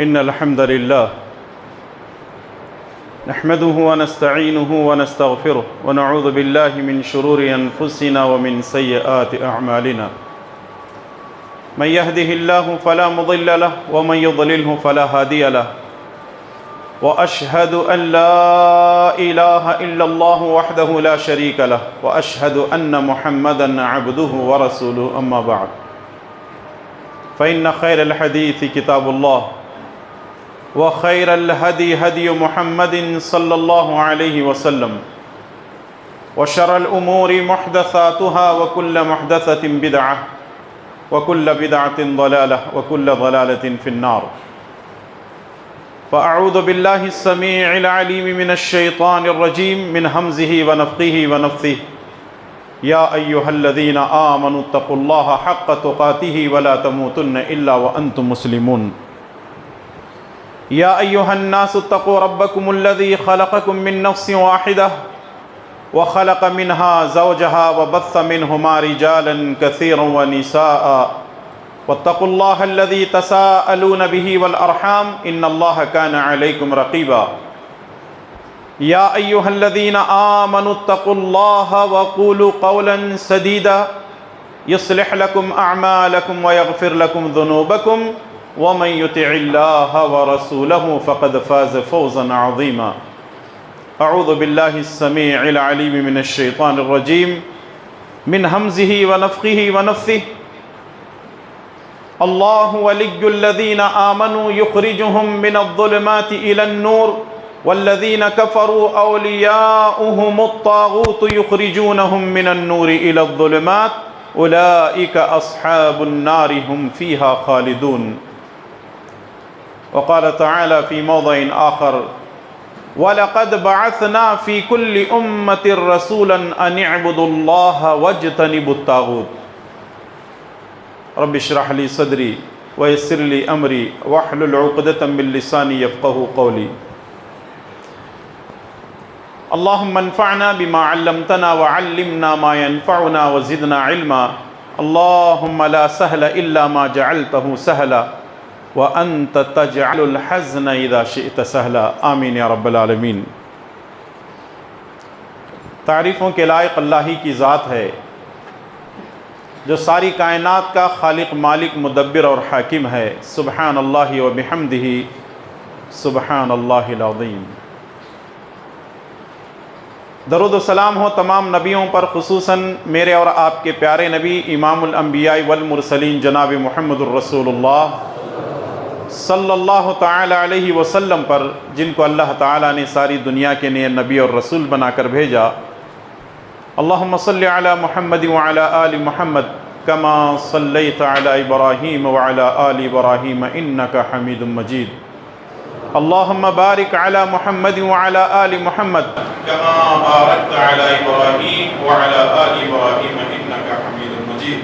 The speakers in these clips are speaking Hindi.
इन्नल हम्दुलिल्लाह नहमदुहु व नस्तईनुहु व नस्तगफिरुहु व नऊज़ु बिल्लाहि मिन शुरूरि अनफुसिना व मिन सय्यिआति अअमालिना मन यहदिहिल्लाहु फला मुदिल्ल लहु व मन युद्लिलहु फला हादिय लहु व अशहदु अन ला इलाहा इल्लल्लाहु वहदहु ला शरीक लहु व अशहदु अन्न मुहम्मदन अब्दुहु व रसूलुहु अम्मा बअद फ़इन्न खैरल हदीस किताबुल्लाह व खैरल हदी हदी मुहम्मदिन सल्लल्लाहु अलैहि वसल्लम व शर्रल उमूरि मुहदसातुहा व कुल्ल मुहदसतिन बिदअह व कुल्ल बिदअतिन ज़लालह व कुल्ल ज़लालतिन फिन्नार फ़अऊज़ु बिल्लाहि अस्समीइल अलीम मिनश शैतानिर रजीम मिन हमज़िहि व नफ़्ख़िहि व नफ़्सिहि या अय्युहल्लज़ीना आमनुत्तक़ुल्लाहा हक़्क़ तुक़ातिहि व ला तमूतुन्न इल्ला व अंतुम मुस्लिमून या अय्युहन्नासु इत्तक़ू रब्बकुमुल्लज़ी ख़लक़कुम मिन नफ़्सिन वाहिदह व ख़लक़ मिन्हा ज़ौजहा व बस्स मिन्हुमा रिजालन कसीरन व निसाअ वत्तक़ुल्लाहल्लज़ी तसाअलून बिही वल अर्हाम इन्नल्लाहा कान अलैकुम रक़ीबा या अय्युहल्लज़ीना आमनुत्तक़ुल्लाहा व क़ूलू क़ौलन सदीदा युस्लिह लकुम अअमालकुम व यग़फ़िर लकुम ज़ुनूबकुम व मन युतिइल्लाहा व रसूलहु फ़क़द फ़ाज़ फ़ौज़न अज़ीमा अऊज़ु बिल्लाहि अस्समीइल अलीम मिनश शैतानिर रजीम मिन हमज़िहि व नफ़्ख़िहि व नफ़्सिहि अल्लाहु वलिय्युल्लज़ीना आमनू युख़रिजुहुम मिनज़्ज़ुलुमाति इलन-नूर वल्लज़ीना कफ़रू औलियाउहुमुत्ताग़ूतु युख़रिजूनहुम मिनन-नूरि इलज़्ज़ुलुमात उलाइका अस्हाबुन-नारि हुम फ़ीहा ख़ालिदून वक़ाल तआला फ़ी मौज़िइन आख़र वलक़द बअसना फ़ी कुल्लि उम्मतिर रसूलन अन इअ्बुदुल्लाह वज्तनिबुत-ताग़ूत रब्बि इश्रह ली सदरी व यस्सिर ली अमरी वहलुल उक़दतम मिन लिसानी यफ़क़हू क़ौली अल्लाहुम्मा अन्फ़अना बिमा अल्लमतना व अल्लिमना मा यनफ़अुना व ज़िदना इल्मा अल्लाहुम्मा ला सहला इल्ला मा जअलतहू सहला व अंत तजअलुल हज़्न इज़ा शिअत सहला आमीन या रब्बल आलमीन। तारीफ़ों के लायक अल्लाह ही की ज़ात है जो सारी कायनात का खालिक मालिक मुदब्बिर और हाकिम है। सुबहानल्लाहि व बिहम्दिही सुबहानल्लाहिल अज़ीम। दरूद व सलाम हो तमाम नबियों पर, खुसूसन मेरे और आपके प्यारे नबी इमामुल अंबिया वल मुरसलीन जनाब मुहम्मदुर रसूलुल्लाह सल्लल्लाहु ताला अलैहि वसल्लम पर, जिनको अल्लाह ताला ने सारी दुनिया के लिए नबी और रसूल बनाकर भेजा। अल्लाहुम्मा सल्लि अला मुहम्मद व अला आलि मुहम्मद कमा सल्लैता अला इब्राहीम व अला आलि इब्राहीम इन्नका हमीदुम मजीद। अल्लाहुम्मा बारिक अला मुहम्मद व अला आलि मुहम्मद कमा बारकता अला इब्राहीम व अला आलि इब्राहीम इन्नका हमीदुम मजीद।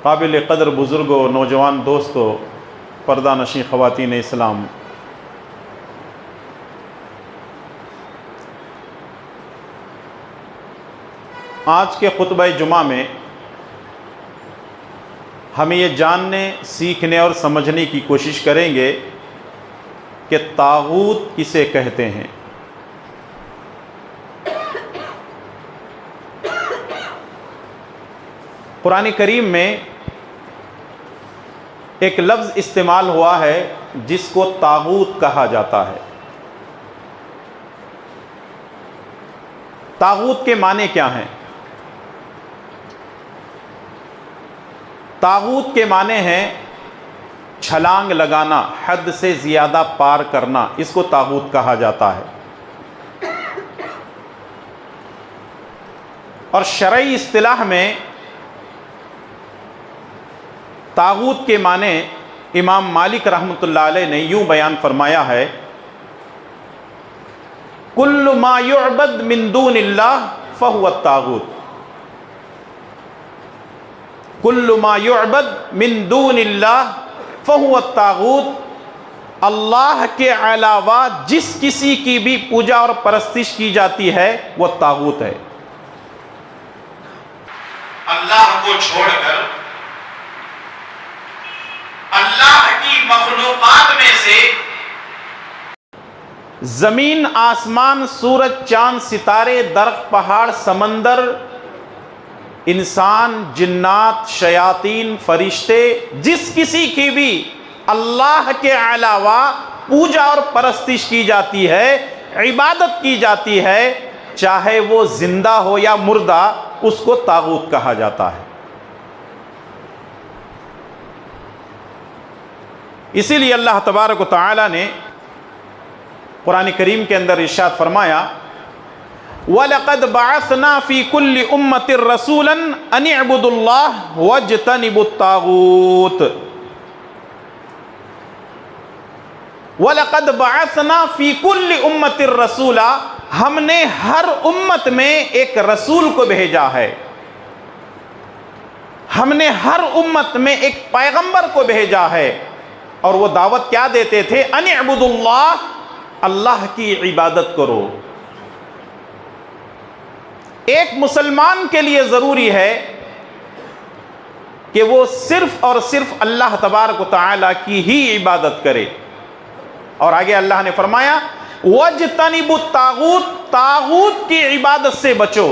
काबिल क़द्र बुज़ुर्गों, नौजवान दोस्तों, पर्दा नशीं ख़वातीन इस्लाम, आज के खुतबा जुमा में हम ये जानने, सीखने और समझने की कोशिश करेंगे कि ताग़ूत किसे कहते हैं। कुरान करीम में एक लफ्ज़ इस्तेमाल हुआ है जिसको ताग़ूत कहा जाता है। ताग़ूत के माने क्या हैं? ताग़ूत के माने हैं छलांग लगाना, हद से ज़्यादा पार करना, इसको ताग़ूत कहा जाता है। और शरई इस्तिलाह में ताग़ूत के माने इमाम मालिक रहमतुल्लाह अलैह ने यूं बयान फरमाया है, कुल्लु मा युअबद मिन दूनिल्लाह फहुव ताग़ूत। कुल्लु मा युअबद मिन दूनिल्लाह फहुव ताग़ूत। अल्लाह के अलावा जिस किसी की भी पूजा और परस्तिश की जाती है वह ताग़ूत है। अल्लाह को छोड़कर अल्लाह जमीन आसमान, सूरज चांद सितारे, दरख्त पहाड़ समंदर, इंसान जिन्नात शयातीन फरिश्ते, जिस किसी की भी अल्लाह के अलावा पूजा और परस्तिश की जाती है, इबादत की जाती है, चाहे वो जिंदा हो या मुर्दा, उसको तागूत कहा जाता है। इसीलिए अल्लाह तबारक व तआला ने कुरान करीम के अंदर इरशाद फरमाया, वलक़द बअसना फ़ी कुल्लि उम्मतिर रसूलन अन इअ्बुदुल्लाह वज्तनिबुत तागूत। वलक़द बअसना फ़ी कुल्लि उम्मतिर रसूला, हमने हर उम्मत में एक रसूल को भेजा है, हमने हर उम्मत में एक पैगंबर को भेजा है। और वो दावत क्या देते थे? अन इअ्बुदुल्लाह, अल्लाह की इबादत करो। एक मुसलमान के लिए ज़रूरी है कि वो सिर्फ और सिर्फ अल्लाह तबारक व तआला की ही इबादत करे। और आगे अल्लाह ने फरमाया, वज्तनिबुत तागूत, तागूत की इबादत से बचो।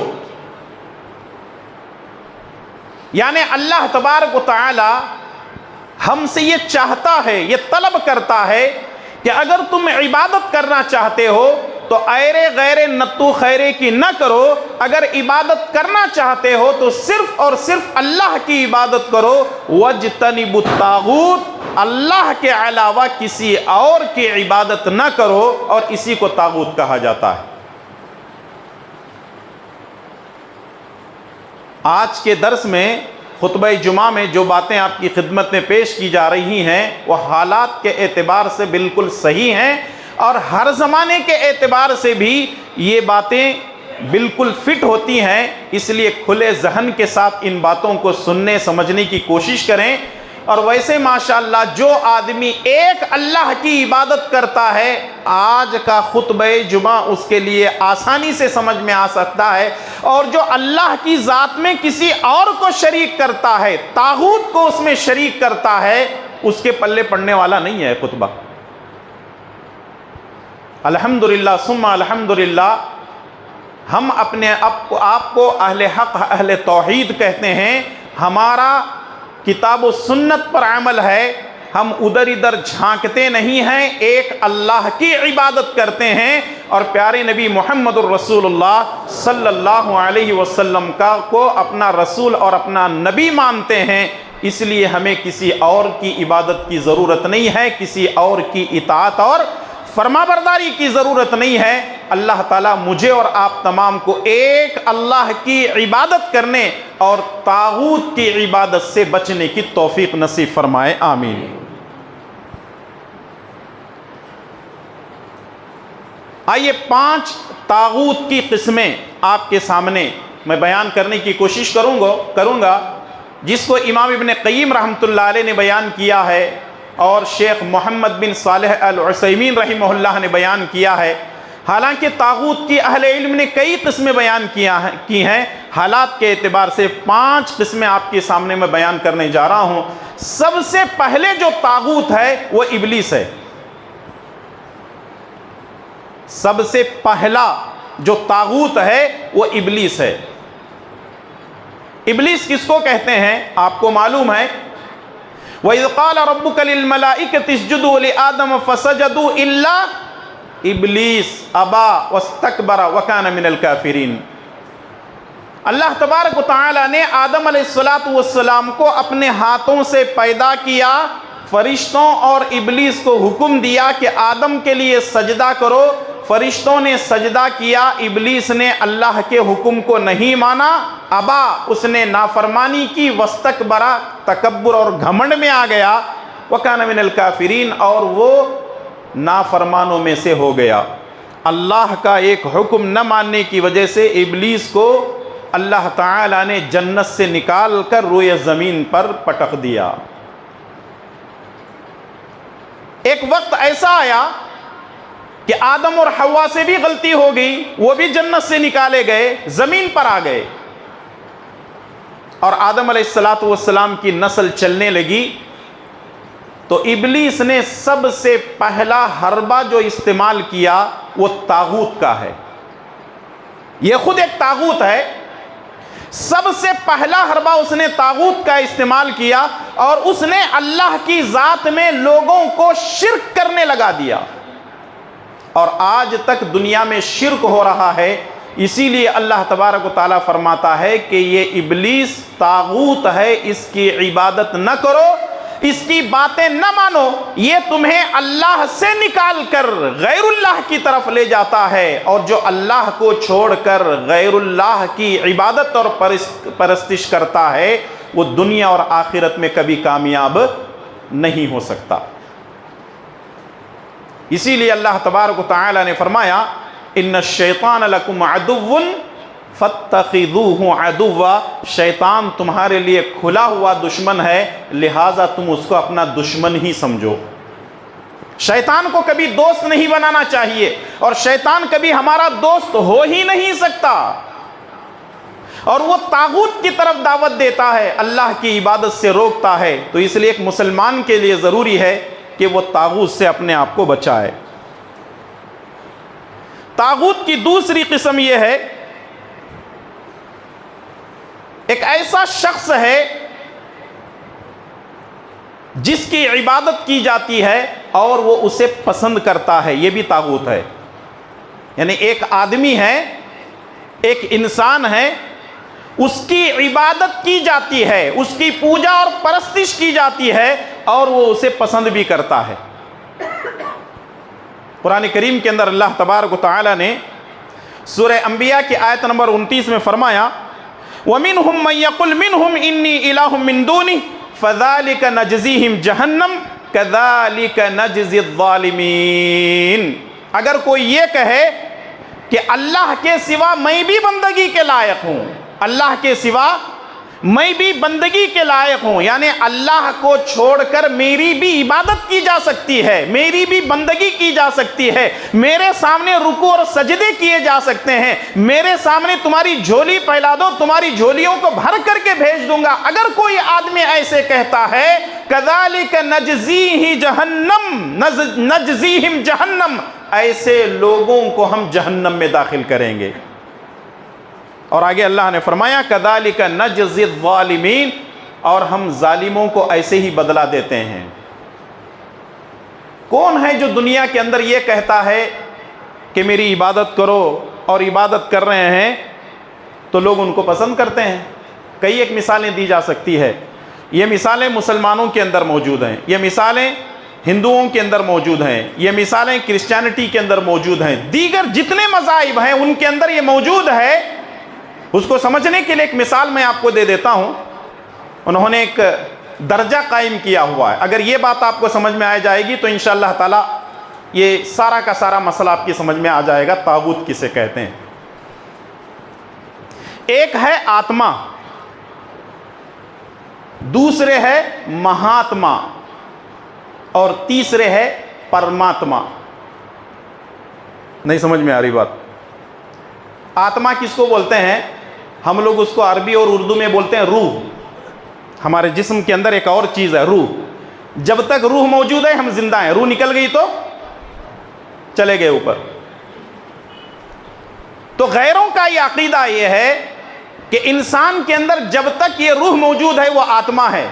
यानी अल्लाह तबारक व तआला हमसे ये चाहता है, ये तलब करता है कि अगर तुम इबादत करना चाहते हो तो ऐरे गैरे नत्तू खैरे की न करो। अगर इबादत करना चाहते हो तो सिर्फ और सिर्फ अल्लाह की इबादत करो। वज्तनिबुत तागूत, अल्लाह के अलावा किसी और की इबादत न करो, और इसी को तागूत कहा जाता है। आज के दर्स में खुतबा जुमा में जो बातें आपकी खिदमत में पेश की जा रही हैं, वह हालात के एतबार से बिल्कुल सही हैं, और हर ज़माने के एतबार से भी ये बातें बिल्कुल फिट होती हैं। इसलिए खुले जहन के साथ इन बातों को सुनने समझने की कोशिश करें। और वैसे माशाअल्लाह जो आदमी एक अल्लाह की इबादत करता है, आज का खुतबा जुमा उसके लिए आसानी से समझ में आ सकता है। और जो अल्लाह की ज़ात में किसी और को शरीक करता है, तागूत को उसमें शरीक करता है, उसके पल्ले पड़ने वाला नहीं है खुतबा। अल्हम्दुलिल्लाह सुम्मा अल्हम्दुलिल्लाह, हम अपने आपको अहले हक़ अहले तौहीद कहते हैं। हमारा किताब व सुन्नत पर अमल है, हम उधर इधर झांकते नहीं हैं, एक अल्लाह की इबादत करते हैं और प्यारे नबी मुहम्मदुर रसूलुल्लाह सल्लल्लाहु अलैहि वसल्लम का को अपना रसूल और अपना नबी मानते हैं। इसलिए हमें किसी और की इबादत की ज़रूरत नहीं है, किसी और की इताअत और फरमाबरदारी की ज़रूरत नहीं है। अल्लाह ताला मुझे और आप तमाम को एक अल्लाह की इबादत करने और तागूत की इबादत से बचने की तौफीक नसीब फरमाए, आमीन। आइए 5 तागूत की किस्में आपके सामने मैं बयान करने की कोशिश करूँगा, जिसको इमाम इब्न क़य्यिम रहमतुल्लाह अलैह ने बयान किया है और शेख मोहम्मद बिन सालेह अल उसैमीन रहिमहुल्लाह ने बयान किया है। हालांकि तागूत की अहले इल्म ने कई किस्में बयान की हैं, हालात के एतबार से 5 किस्में आपके सामने मैं बयान करने जा रहा हूँ। सबसे पहले जो तागूत है वो इब्लीस है। सबसे पहला जो तागूत है वो इब्लीस है। इब्लीस किसको कहते हैं आपको मालूम है? वइज़ क़ाल रब्बुका लिल मलाइकति इस्जुदू लि आदम फसजदू इल्ला इब्लीस अबा वस्तकबरा व कान मिनल काफिरीन। अल्लाह तबारक व तआला ने आदम अलैहिस्सलातु वस्सलाम को अपने हाथों से पैदा किया, फरिश्तों और इब्लीस को हुक्म दिया कि आदम के लिए सजदा करो। फरिश्तों ने सजदा किया, इब्लीस ने अल्लाह के हुक्म को नहीं माना, अबा उसने नाफरमानी की, वस्तकबरा तकब्बुर और घमंड में आ गया, वकान मिनल काफिरीन और वो नाफरमानों में से हो गया। अल्लाह का एक हुक्म न मानने की वजह से इब्लीस को अल्लाह ताला ने जन्नत से निकाल कर रोए ज़मीन पर पटक दिया। एक वक्त ऐसा आया कि आदम और हव्वा से भी गलती हो गई, वो भी जन्नत से निकाले गए, ज़मीन पर आ गए और आदम अलैहिस्सलातु वस्सलाम की नस्ल चलने लगी। तो इब्लीस ने सबसे पहला हरबा जो इस्तेमाल किया वो तागूत का है। यह खुद एक तागूत है। सबसे पहला हरबा उसने तागूत का इस्तेमाल किया और उसने अल्लाह की जात में लोगों को शिर्क करने लगा दिया। और आज तक दुनिया में शिर्क हो रहा है। इसीलिए अल्लाह तबारक व तआला फरमाता है कि ये इब्लीस तागूत है, इसकी इबादत न करो, इसकी बातें न मानो, ये तुम्हें अल्लाह से निकाल कर गैरुल्लाह की तरफ ले जाता है। और जो अल्लाह को छोड़कर गैरुल्लाह की इबादत और परस्तिश करता है वो दुनिया और आखिरत में कभी कामयाब नहीं हो सकता। इसीलिए अल्लाह तबारक व तआला ने फरमाया इन्न शैतान लकुम अदुव्वुन फत्तखिज़ूहु अदुव्वा, शैतान तुम्हारे लिए खुला हुआ दुश्मन है, लिहाजा तुम उसको अपना दुश्मन ही समझो। शैतान को कभी दोस्त नहीं बनाना चाहिए और शैतान कभी हमारा दोस्त हो ही नहीं सकता। और वो तागूत की तरफ दावत देता है, अल्लाह की इबादत से रोकता है। तो इसलिए एक मुसलमान के लिए ज़रूरी है कि वो तागूत से अपने आप को बचाए। तागूत की दूसरी किस्म यह है, एक ऐसा शख्स है जिसकी इबादत की जाती है और वो उसे पसंद करता है, यह भी तागूत है। यानी एक आदमी है, एक इंसान है, उसकी इबादत की जाती है, उसकी पूजा और परस्तिश की जाती है और वो उसे पसंद भी करता है। कुरान करीम के अंदर अल्लाह तबारक व तआला ने सूरह अंबिया की आयत नंबर 29 में फरमाया वमिनहुम मन यकुल मिनहुम इन्नी इलाहुम मिन दूनी फज़ालिका नजज़ीहिम जहन्नम कज़ालिका नजज़ी ज़ालिमीन। अगर कोई ये कहे कि अल्लाह के सिवा मैं भी बंदगी के लायक हूँ, अल्लाह के सिवा मैं भी बंदगी के लायक हूँ, यानी अल्लाह को छोड़कर मेरी भी इबादत की जा सकती है, मेरी भी बंदगी की जा सकती है, मेरे सामने रुकू और सजदे किए जा सकते हैं, मेरे सामने तुम्हारी झोली फैला दो, तुम्हारी झोलियों को भर करके भेज दूंगा। अगर कोई आदमी ऐसे कहता है कज़ालिका नजज़ीहि जहन्नम नजज़ीहिम जहन्नम, ऐसे लोगों को हम जहन्नम में दाखिल करेंगे। और आगे अल्लाह ने फरमाया कज़ालिका नजज़ी ज़ालिमीन, और हम जालिमों को ऐसे ही बदला देते हैं। कौन है जो दुनिया के अंदर ये कहता है कि मेरी इबादत करो और इबादत कर रहे हैं तो लोग उनको पसंद करते हैं? कई एक मिसालें दी जा सकती है। ये मिसालें मुसलमानों के अंदर मौजूद हैं, ये मिसालें हिंदुओं के अंदर मौजूद हैं, ये मिसालें क्रिश्चियनिटी के अंदर मौजूद हैं, दीगर जितने मज़ाहिब हैं उनके अंदर ये मौजूद है। उसको समझने के लिए एक मिसाल मैं आपको दे देता हूं। उन्होंने एक दर्जा कायम किया हुआ है। अगर ये बात आपको समझ में आ जाएगी तो इंशाअल्लाह ताला ये सारा का सारा मसला आपकी समझ में आ जाएगा। तागूत किसे कहते हैं? एक है आत्मा, दूसरे है महात्मा और तीसरे है परमात्मा। नहीं समझ में आ रही बात? आत्मा किसको बोलते हैं? हम लोग उसको अरबी और उर्दू में बोलते हैं रूह। हमारे जिस्म के अंदर एक और चीज़ है रूह। जब तक रूह मौजूद है हम जिंदा हैं, रूह निकल गई तो चले गए ऊपर। तो गैरों का ये अकीदा ये है कि इंसान के अंदर जब तक ये रूह मौजूद है वो आत्मा है,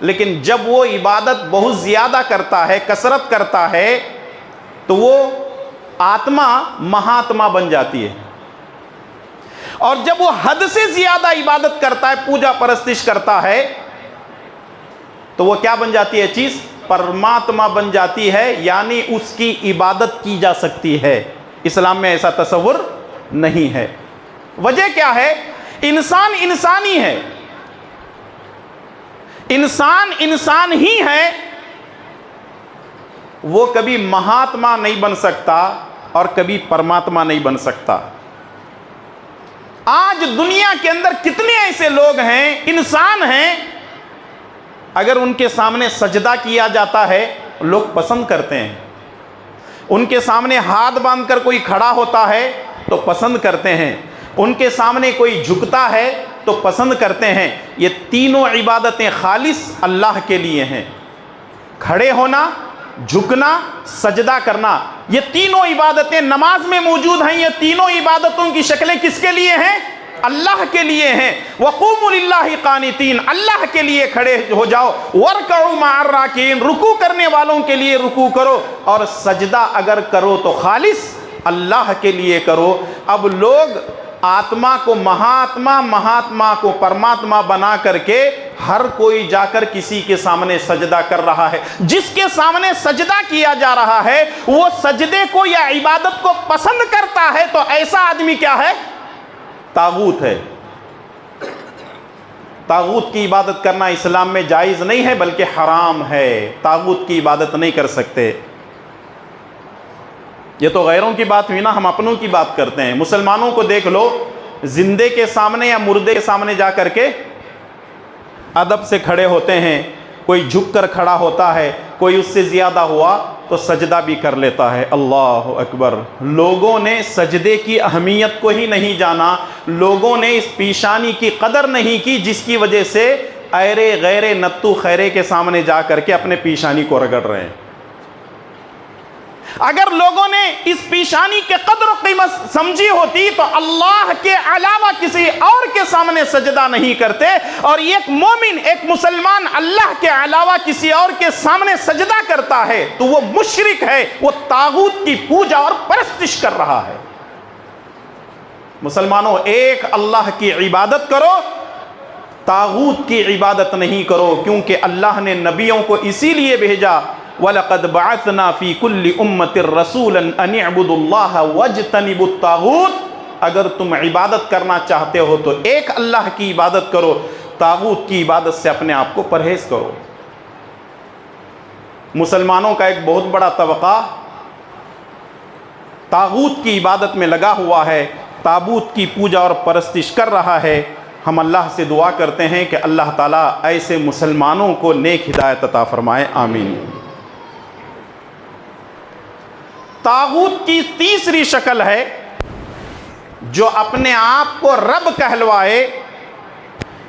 लेकिन जब वो इबादत बहुत ज़्यादा करता है, कसरत करता है, तो वो आत्मा महात्मा बन जाती है। और जब वो हद से ज़्यादा इबादत करता है, पूजा परस्तिश करता है, तो वो क्या बन जाती है? चीज़ परमात्मा बन जाती है, यानी उसकी इबादत की जा सकती है। इस्लाम में ऐसा तसव्वुर नहीं है। वजह क्या है? इंसान इंसान ही है, इंसान इंसान ही है। वो कभी महात्मा नहीं बन सकता और कभी परमात्मा नहीं बन सकता। आज दुनिया के अंदर कितने ऐसे लोग हैं, इंसान हैं, अगर उनके सामने सजदा किया जाता है लोग पसंद करते हैं, उनके सामने हाथ बांधकर कोई खड़ा होता है तो पसंद करते हैं, उनके सामने कोई झुकता है तो पसंद करते हैं। ये तीनों इबादतें खालिस अल्लाह के लिए हैं। खड़े होना, झुकना, सजदा करना, ये तीनों इबादतें नमाज में मौजूद हैं। ये तीनों इबादतों की शक्लें किसके लिए हैं? अल्लाह के लिए हैं। वक़ूमु लिल्लाहि क़ानितीन, अल्लाह के लिए खड़े हो जाओ। वरकऊ मअर राकिन, रुकू करने वालों के लिए रुकू करो, और सजदा अगर करो तो खालिस अल्लाह के लिए करो। अब लोग आत्मा को महात्मा, महात्मा को परमात्मा बना करके हर कोई जाकर किसी के सामने सजदा कर रहा है। जिसके सामने सजदा किया जा रहा है वो सजदे को या इबादत को पसंद करता है, तो ऐसा आदमी क्या है? तागूत है। तागूत की इबादत करना इस्लाम में जायज़ नहीं है, बल्कि हराम है। तागूत की इबादत नहीं कर सकते। ये तो गैरों की बात हुई ना, हम अपनों की बात करते हैं। मुसलमानों को देख लो, जिंदे के सामने या मुर्दे के सामने जा करके अदब से खड़े होते हैं। कोई झुक कर खड़ा होता है, कोई उससे ज़्यादा हुआ तो सजदा भी कर लेता है। अल्लाह अकबर। लोगों ने सजदे की अहमियत को ही नहीं जाना, लोगों ने इस पेशानी की कदर नहीं की, जिसकी वजह से ऐरे गैरे नत्तू खैरे के सामने जा करके अपने पेशानी को रगड़ रहे हैं। अगर लोगों ने इस पेशानी के कदर और कीमत समझी होती तो अल्लाह के अलावा किसी और के सामने सजदा नहीं करते। और एक मोमिन, एक मुसलमान अल्लाह के अलावा किसी और के सामने सजदा करता है तो वो मुशरिक है, वो तागूत की पूजा और परस्तिश कर रहा है। मुसलमानों, एक अल्लाह की इबादत करो, तागूत की इबादत नहीं करो, क्योंकि अल्लाह ने नबियों को इसीलिए भेजा, वलक़द बअसना फ़ी कुल्ली उम्मतिर रसूलन अन इअ्बुदुल्लाह वज्तनिबुत तागूत। अगर तुम इबादत करना चाहते हो तो एक अल्लाह की इबादत करो, तागूत की इबादत से अपने आप को परहेज करो। मुसलमानों का एक बहुत बड़ा तबका तागूत की इबादत में लगा हुआ है, ताबूत की पूजा और परस्तिश कर रहा है। हम अल्लाह से दुआ करते हैं कि अल्लाह ताला ऐसे मुसलमानों को नेक हिदायत अता फरमाए, आमीन। तागूत की तीसरी शक्ल है जो अपने आप को रब कहलवाए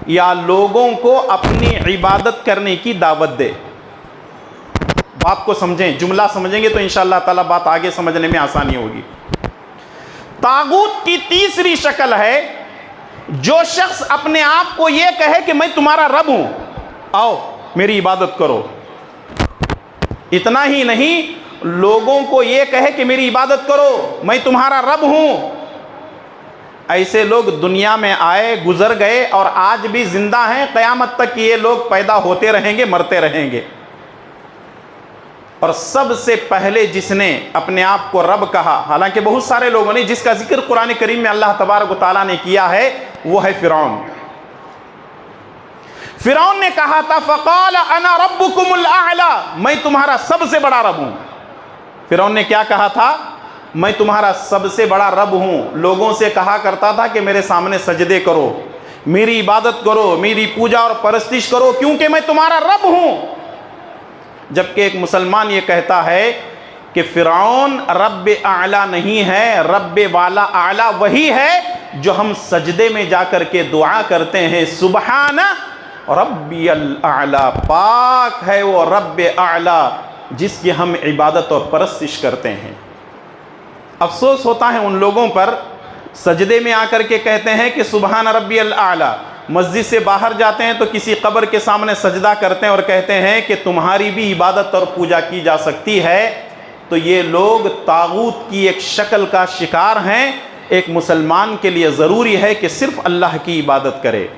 या लोगों को अपनी इबादत करने की दावत दे। बात को समझें, जुमला समझेंगे तो इंशाअल्लाह ताला बात आगे समझने में आसानी होगी। तागूत की तीसरी शक्ल है जो शख्स अपने आप को यह कहे कि मैं तुम्हारा रब हूं, आओ मेरी इबादत करो। इतना ही नहीं, लोगों को यह कहे कि मेरी इबादत करो, मैं तुम्हारा रब हूं। ऐसे लोग दुनिया में आए, गुजर गए और आज भी जिंदा हैं। क़यामत तक ये लोग पैदा होते रहेंगे, मरते रहेंगे। और सबसे पहले जिसने अपने आप को रब कहा, हालांकि बहुत सारे लोगों ने, जिसका जिक्र कुरान करीम में अल्लाह तबारक व तआला ने किया है, वो है फिरौन। फिरौन ने कहा था फ़क़ाल अना रब्बुकुमुल आला, मैं तुम्हारा सबसे बड़ा रब हूं। फिरौन ने क्या कहा था? मैं तुम्हारा सबसे बड़ा रब हूं। लोगों से कहा करता था कि मेरे सामने सजदे करो, मेरी इबादत करो, मेरी पूजा और परस्तिश करो, क्योंकि मैं तुम्हारा रब हूं। जबकि एक मुसलमान ये कहता है कि फिरौन रब आला नहीं है, रब वाला आला वही है जो हम सजदे में जाकर के दुआ करते हैं, सुबहान रब्बियल आला, पाक है वो रब आला जिसकी हम इबादत और परस्तिश करते हैं। अफसोस होता है उन लोगों पर, सजदे में आकर के कहते हैं कि सुबहान रब्बियल आला, मस्जिद से बाहर जाते हैं तो किसी कब्र के सामने सजदा करते हैं और कहते हैं कि तुम्हारी भी इबादत और पूजा की जा सकती है। तो ये लोग तागूत की एक शक्ल का शिकार हैं। एक मुसलमान के लिए ज़रूरी है कि सिर्फ अल्लाह की इबादत करे।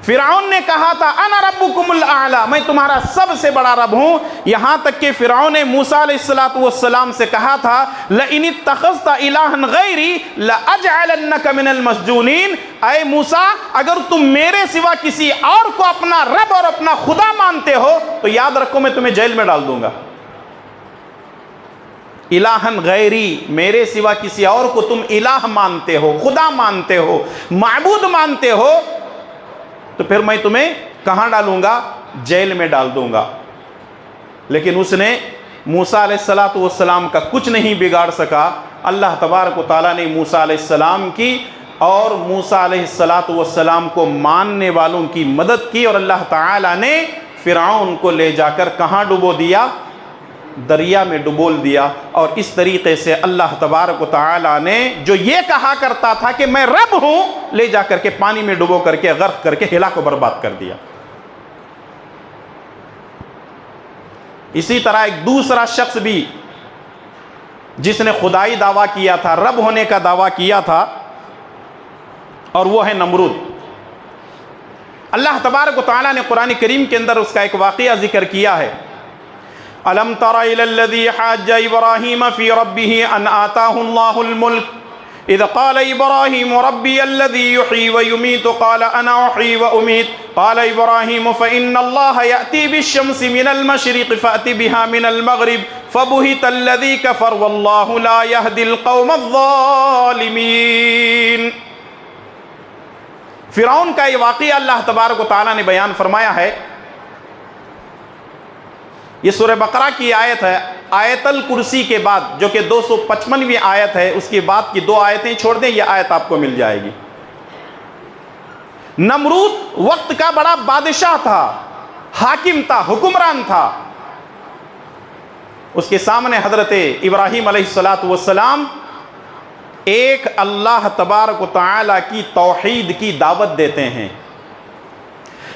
फिरौन ने कहा था अना रब्बुकुमुल आला, मैं तुम्हारा सबसे बड़ा रब हूं। यहां तक कि फिरौन ने मूसा अलैहिस्सलातु वस्सलाम से कहा था लइन इत्तखज़्ता इलाहन गैरी लअजअलन्नका मिनल मस्जूनीन, ऐ मूसा अगर तुम मेरे सिवा किसी और को अपना रब और अपना खुदा मानते हो तो याद रखो मैं तुम्हें जेल में डाल दूंगा। इलाहन गैरी, मेरे सिवा किसी और को तुम इलाह मानते हो, खुदा मानते हो, माबूद मानते हो, तो फिर मैं तुम्हें कहां डालूंगा? जेल में डाल दूंगा। लेकिन उसने मूसा अलैहिस्सलातु वस्सलाम का कुछ नहीं बिगाड़ सका। अल्लाह तबारक व तआला ने मूसा अलैहिस्सलाम की और मूसा अलैहिस्सलातु वस्सलाम को मानने वालों की मदद की और अल्लाह ताला ने फिरौन को ले जाकर कहाँ डुबो दिया? दरिया में डुबोल दिया। और इस तरीके से अल्लाह तबारक व तआला ने जो ये कहा करता था कि मैं रब हूं, ले जाकर के पानी में डुबो करके गर्क करके हिला को बर्बाद कर दिया। इसी तरह एक दूसरा शख्स भी जिसने खुदाई दावा किया था, रब होने का दावा किया था, और वो है नमरूद। अल्लाह तबारक व तआला ने कुरान करीम के अंदर उसका एक वाक़या जिक्र किया है। अलम तरा इलल्लज़ी हज्जा इब्राहीम फ़ी रब्बिही अन आताहुल्लाहुल मुल्क इज़ क़ाल इब्राहीम रब्बी अल्लज़ी युह्यी व युमीतु क़ाल अना उह्यी व उमीत क़ाल इब्राहीम फ़इन्नल्लाह यअती बिश्शम्सि मिनल मशरिक़ि फ़अति बिहा मिनल मग़रिब फ़बुहितल्लज़ी कफ़र वल्लाहु ला यहदिल क़ौमज़ ज़ालिमीन। फिरौन का ये वाक़या अल्लाह तबारक व तआला ने बयान फरमाया है। ये सूरह बकरा की आयत है। आयतल कुर्सी के बाद, जो कि 255वीं आयत है, उसके बाद की 2 आयतें छोड़ दें, ये आयत आपको मिल जाएगी। नमरूद वक्त का बड़ा बादशाह था, हाकिम था, हुक्मरान था। उसके सामने हजरत इब्राहीम अलैहिस्सलातु वस्सलाम एक अल्लाह तबारक व तआला की तौहीद की दावत देते हैं।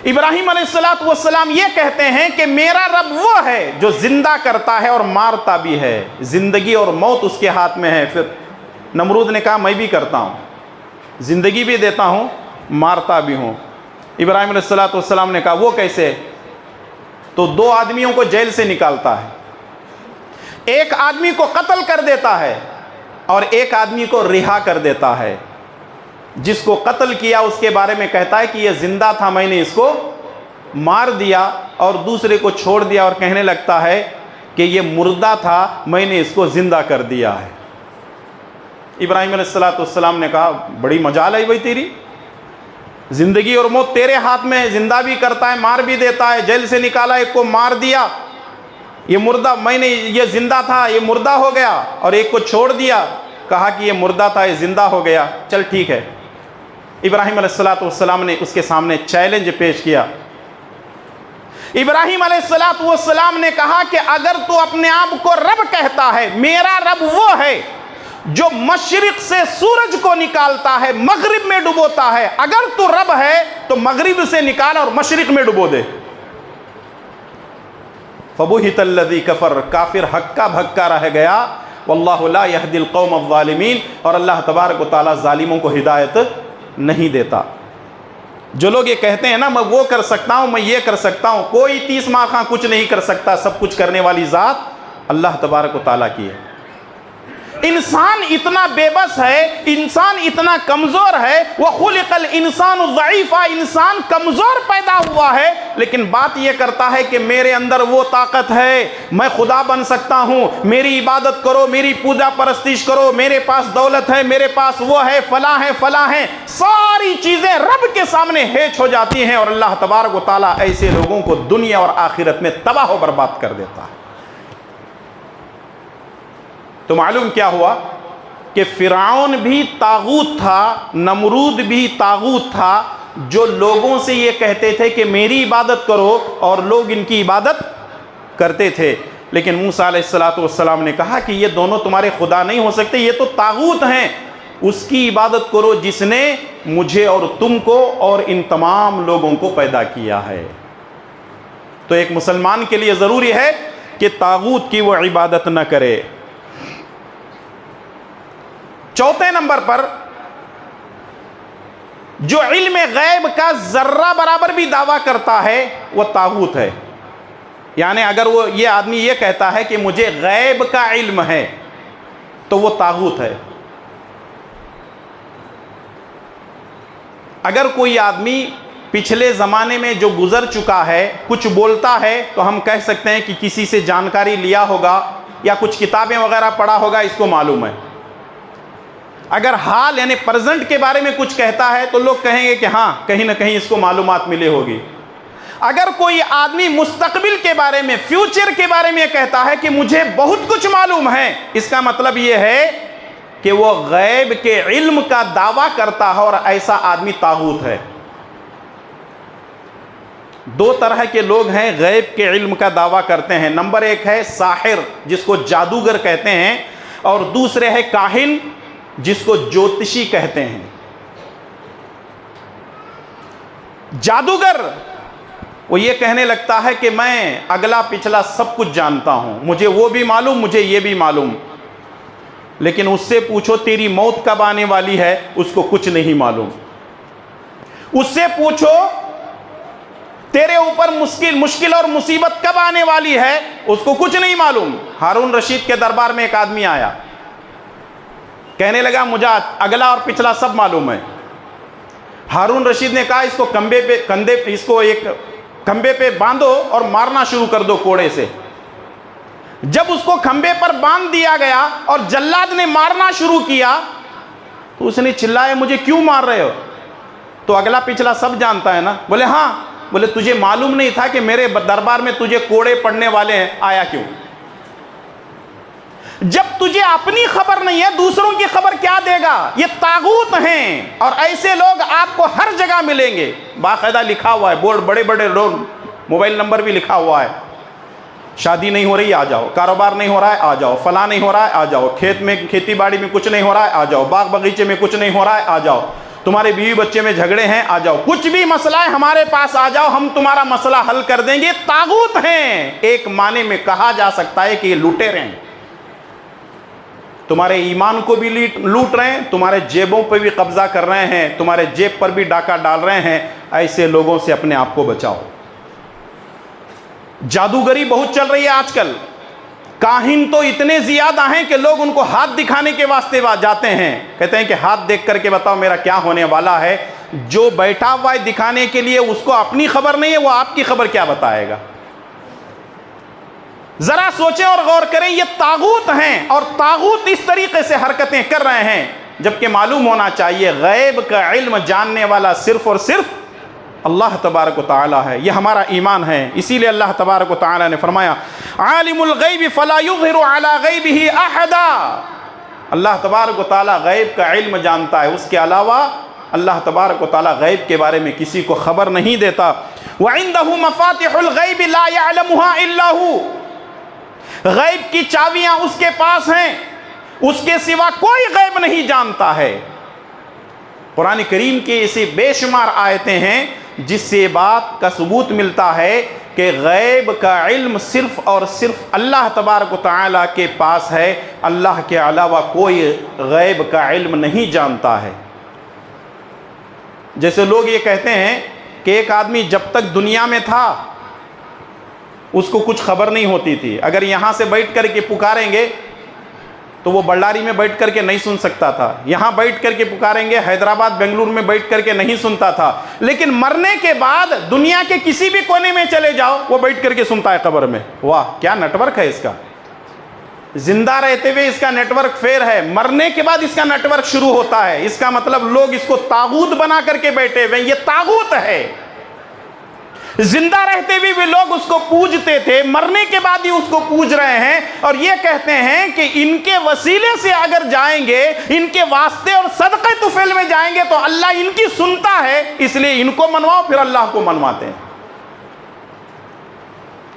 इब्राहीम अलैहिस्सलातु वस्सलाम ये कहते हैं कि मेरा रब वो है जो जिंदा करता है और मारता भी है, जिंदगी और मौत उसके हाथ में है। फिर नमरूद ने कहा मैं भी करता हूँ, जिंदगी भी देता हूँ, मारता भी हूँ। इब्राहीम अलैहिस्सलातु वस्सलाम ने कहा वो कैसे? तो 2 आदमियों को जेल से निकालता है, एक आदमी को कत्ल कर देता है और एक आदमी को रिहा कर देता है। जिसको कत्ल किया उसके बारे में कहता है कि यह जिंदा था, मैंने इसको मार दिया, और दूसरे को छोड़ दिया और कहने लगता है कि यह मुर्दा था, मैंने इसको जिंदा कर दिया है। इब्राहीम अलैहिस्सलाम ने कहा बड़ी मजाल है भाई तेरी, जिंदगी और मौत तेरे हाथ में है, जिंदा भी करता है, मार भी देता है। जेल से निकाला, एक को मार दिया, ये मुर्दा, मैंने ये जिंदा था, ये मुर्दा हो गया, और एक को छोड़ दिया, कहा कि ये मुर्दा था, ये जिंदा हो गया, चल ठीक है। इब्राहीम अलैहिस्सलाम ने उसके सामने चैलेंज पेश किया। इब्राहीम अलैहिस्सलाम ने कहा कि अगर तू अपने आप को रब कहता है, मेरा रब वो है जो मशरिक से सूरज को निकालता है, मगरिब में डुबोता है, अगर तू रब है तो मगरिब से निकाल और मशरिक में डुबो दे। फबुहितल्लज़ी कफ़र, काफिर हक्का भक्का रह गया। वल्लाहु ला यहदिल क़ौमज़ ज़ालिमीन, और अल्लाह तबारक व तआला ज़ालिमों को हिदायत नहीं देता। जो लोग ये कहते हैं ना मैं वो कर सकता हूँ, मैं ये कर सकता हूँ, कोई 30 माखा कुछ नहीं कर सकता। सब कुछ करने वाली ज़ात अल्लाह तबारक व तआला की है। इंसान इतना बेबस है, इंसान इतना कमज़ोर है। वह खुलिक़ल इंसानु ज़ईफ़ा, इंसान कमज़ोर पैदा हुआ है, लेकिन बात यह करता है कि मेरे अंदर वो ताकत है, मैं खुदा बन सकता हूँ, मेरी इबादत करो, मेरी पूजा परस्तिश करो, मेरे पास दौलत है, मेरे पास वो है, फला है, फला है। सारी चीज़ें रब के सामने हेच हो जाती हैं, और अल्लाह तबारक व तआला ऐसे लोगों को दुनिया और आखिरत में तबाह व बर्बाद कर देता है। तो मालूम क्या हुआ कि फिरौन भी तागूत था, नमरूद भी तागूत था, जो लोगों से ये कहते थे कि मेरी इबादत करो, और लोग इनकी इबादत करते थे। लेकिन मूसा अलैहिस्सलाम ने कहा कि ये दोनों तुम्हारे खुदा नहीं हो सकते, ये तो तागूत हैं। उसकी इबादत करो जिसने मुझे और तुमको और इन तमाम लोगों को पैदा किया है। तो एक मुसलमान के लिए ज़रूरी है कि तागूत की वो इबादत न करे। चौथे नंबर पर, जो इल्म गैब का जर्रा बराबर भी दावा करता है वह तागूत है। यानी अगर वो ये आदमी ये कहता है कि मुझे गैब का इल्म है तो वो तागूत है। अगर कोई आदमी पिछले ज़माने में जो गुजर चुका है कुछ बोलता है तो हम कह सकते हैं कि किसी से जानकारी लिया होगा या कुछ किताबें वगैरह पढ़ा होगा, इसको मालूम है। अगर हाल यानी प्रेजेंट के बारे में कुछ कहता है तो लोग कहेंगे कि हाँ कहीं ना कहीं इसको मालूमात मिली होगी। अगर कोई आदमी मुस्तकबिल के बारे में, फ्यूचर के बारे में कहता है कि मुझे बहुत कुछ मालूम है, इसका मतलब यह है कि वो गैब के इल्म का दावा करता है, और ऐसा आदमी तागूत है। दो तरह के लोग हैं गैब के इल्म का दावा करते हैं। नंबर एक है साहिर, जिसको जादूगर कहते हैं, और दूसरे है काहिन, जिसको ज्योतिषी कहते हैं। जादूगर वो ये कहने लगता है कि मैं अगला पिछला सब कुछ जानता हूं, मुझे वो भी मालूम, मुझे ये भी मालूम। लेकिन उससे पूछो तेरी मौत कब आने वाली है, उसको कुछ नहीं मालूम। उससे पूछो तेरे ऊपर मुश्किल और मुसीबत कब आने वाली है, उसको कुछ नहीं मालूम। हारून रशीद के दरबार में एक आदमी आया, कहने लगा मुझे अगला और पिछला सब मालूम है। हारून रशीद ने कहा इसको खंबे पे बांधो और मारना शुरू कर दो कोड़े से। जब उसको खंबे पर बांध दिया गया और जल्लाद ने मारना शुरू किया तो उसने चिल्लाया मुझे क्यों मार रहे हो? तो अगला पिछला सब जानता है ना? बोले हाँ। बोले तुझे मालूम नहीं था कि मेरे दरबार में तुझे कोड़े पड़ने वाले हैं, आया क्यों? जब तुझे अपनी खबर नहीं है दूसरों की खबर क्या देगा? ये तागूत हैं और ऐसे लोग आपको हर जगह मिलेंगे। बाकायदा लिखा हुआ है, बोर्ड बड़े बड़े लोग, मोबाइल नंबर भी लिखा हुआ है। शादी नहीं हो रही आ जाओ, कारोबार नहीं हो रहा है आ जाओ, फला नहीं हो रहा है आ जाओ, खेत में खेती बाड़ी में कुछ नहीं हो रहा है आ जाओ, बाग बगीचे में कुछ नहीं हो रहा है आ जाओ, तुम्हारे बीवी बच्चे में झगड़े हैं आ जाओ, कुछ भी मसला है हमारे पास आ जाओ, हम तुम्हारा मसला हल कर देंगे। तागूत हैं। एक माने में कहा जा सकता है कि ये लुटेरे हैं, तुम्हारे ईमान को भी लूट रहे हैं, तुम्हारे जेबों पर भी कब्जा कर रहे हैं, तुम्हारे जेब पर भी डाका डाल रहे हैं। ऐसे लोगों से अपने आप को बचाओ। जादूगरी बहुत चल रही है आजकल। काहिन तो इतने ज्यादा हैं कि लोग उनको हाथ दिखाने के वास्ते जाते हैं, कहते हैं कि हाथ देख करके बताओ मेरा क्या होने वाला है। जो बैठा हुआ है दिखाने के लिए उसको अपनी खबर नहीं है, वो आपकी खबर क्या बताएगा? जरा सोचें और गौर करें, ये तागूत हैं और तागूत इस तरीके से हरकतें कर रहे हैं, जबकि मालूम होना चाहिए गैब का इल्म जानने वाला सिर्फ और सिर्फ अल्लाह तबारक व तआला है। यह हमारा ईमान है। इसीलिए अल्लाह तबारक व तआला ने फरमाया आलिमुल गैब फला युज़हिरु अला गैबिही अहदा। अल्लाह तबारक व तआला गैब का इल्म जानता है, उसके अलावा अल्लाह तबारक व तआला गैब के बारे में किसी को खबर नहीं देता। व इंदहु मफातिहुल गैब ला यअलमुहा इल्ला हु। गैब की चाबियां उसके पास हैं, उसके सिवा कोई गैब नहीं जानता है। कुरान करीम के ऐसे बेशुमार आयतें हैं जिससे बात का सबूत मिलता है कि गैब का इल्म सिर्फ और सिर्फ अल्लाह तबारक व तआला के पास है। अल्लाह के अलावा कोई गैब का इल्म नहीं जानता है। जैसे लोग ये कहते हैं कि एक आदमी जब तक दुनिया में था उसको कुछ खबर नहीं होती थी, अगर यहाँ से बैठ कर के पुकारेंगे तो वो बल्लारी में बैठ करके नहीं सुन सकता था, यहाँ बैठ करके पुकारेंगे हैदराबाद बेंगलुरु में बैठ करके नहीं सुनता था, लेकिन मरने के बाद दुनिया के किसी भी कोने में चले जाओ वो बैठ करके सुनता है कब्र में। वाह क्या नेटवर्क है इसका! जिंदा रहते हुए इसका नेटवर्क फेर है, मरने के बाद इसका नेटवर्क शुरू होता है। इसका मतलब लोग इसको तागूत बना करके बैठे हुए, ये तागूत है। जिंदा रहते हुए भी लोग उसको पूजते थे, मरने के बाद ही उसको पूज रहे हैं और ये कहते हैं कि इनके वसीले से अगर जाएंगे, इनके वास्ते और सदक़े तुफैल में जाएंगे तो अल्लाह इनकी सुनता है, इसलिए इनको मनवाओ फिर अल्लाह को मनवाते हैं।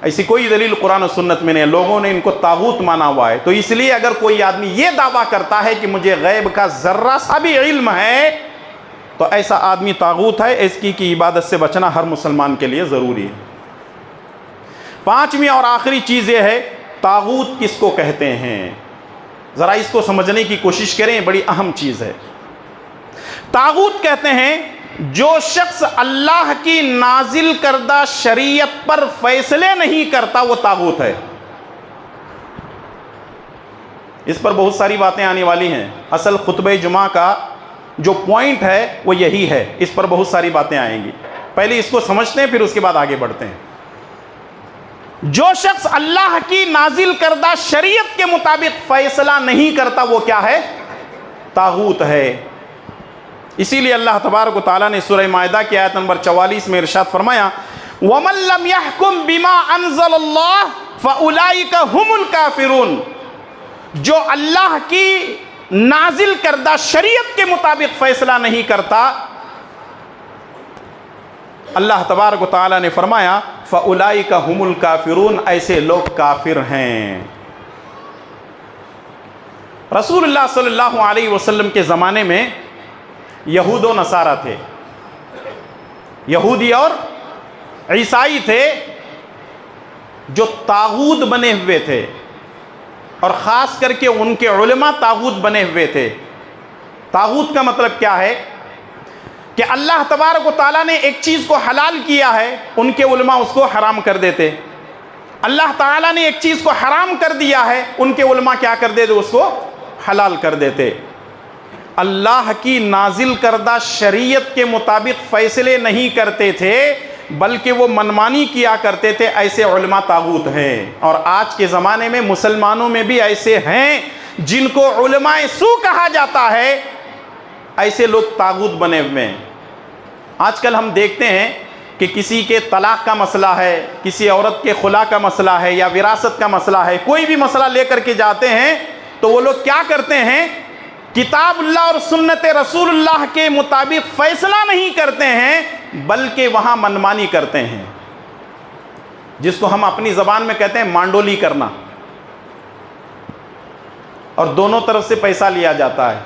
ऐसी कोई दलील कुरान और सुन्नत में नहीं, लोगों ने इनको तागूत माना हुआ है। तो इसलिए अगर कोई आदमी ये दावा करता है कि मुझे गैब का जर्रा सा भी इल्म है तो ऐसा आदमी तागूत है। इसकी की इबादत से बचना हर मुसलमान के लिए ज़रूरी है। पांचवी और आखिरी चीज़ ये है, तागूत किसको कहते हैं? ज़रा इसको समझने की कोशिश करें, बड़ी अहम चीज़ है। तागूत कहते हैं जो शख्स अल्लाह की नाजिल करदा शरीयत पर फैसले नहीं करता वो तागूत है। इस पर बहुत सारी बातें आने वाली हैं। असल खुतबे जुमा का जो पॉइंट है वो यही है, इस पर बहुत सारी बातें आएंगी। पहले इसको समझते हैं फिर उसके बाद आगे बढ़ते हैं। जो शख्स अल्लाह की नाजिल करदा शरीयत के मुताबिक फैसला नहीं करता वो क्या है? तागूत है। इसीलिए अल्लाह तबारक व तआला ने सूरह माइदा की आयत नंबर 44 में इरशाद फरमाया वमन लम यहकुम बिमा अनज़लल्लाह फउलाइका हुमुल काफिरून। जो अल्लाह की नाजिल करदा शरीयत के मुताबिक फैसला नहीं करता अल्लाह तबारक व तआला ने फरमाया फ़उलाइका हुमुल काफिरून, ऐसे लोग काफिर हैं। रसूलुल्लाह सल्लल्लाहु अलैहि वसल्लम के ज़माने में यहूद व नसारा थे, यहूदी और ईसाई थे जो तागूत बने हुए थे, और ख़ास करके उनके उलमा तागूत बने हुए थे। तागूत का मतलब क्या है कि अल्लाह तबारक व तआला ने एक चीज़ को हलाल किया है, उनके उलमा उसको हराम कर देते। अल्लाह ताला ने एक चीज़ को हराम कर दिया है, उनके उलमा क्या कर देते, उसको हलाल कर देते। अल्लाह की नाजिल करदा शरीयत के मुताबिक फ़ैसले नहीं करते थे, बल्कि वो मनमानी किया करते थे। ऐसे उलमा तागूत हैं, और आज के ज़माने में मुसलमानों में भी ऐसे हैं जिनको उलमाए सू कहा जाता है। ऐसे लोग तागूत बने हुए हैं। आजकल हम देखते हैं कि किसी के तलाक का मसला है, किसी औरत के खुला का मसला है, या विरासत का मसला है, कोई भी मसला लेकर के जाते हैं तो वो लोग क्या करते हैं, किताबुल्लाह और सुन्नत रसूलुल्लाह के मुताबिक फ़ैसला नहीं करते हैं, बल्कि वहाँ मनमानी करते हैं, जिसको हम अपनी ज़बान में कहते हैं मांडोली करना। और दोनों तरफ से पैसा लिया जाता है,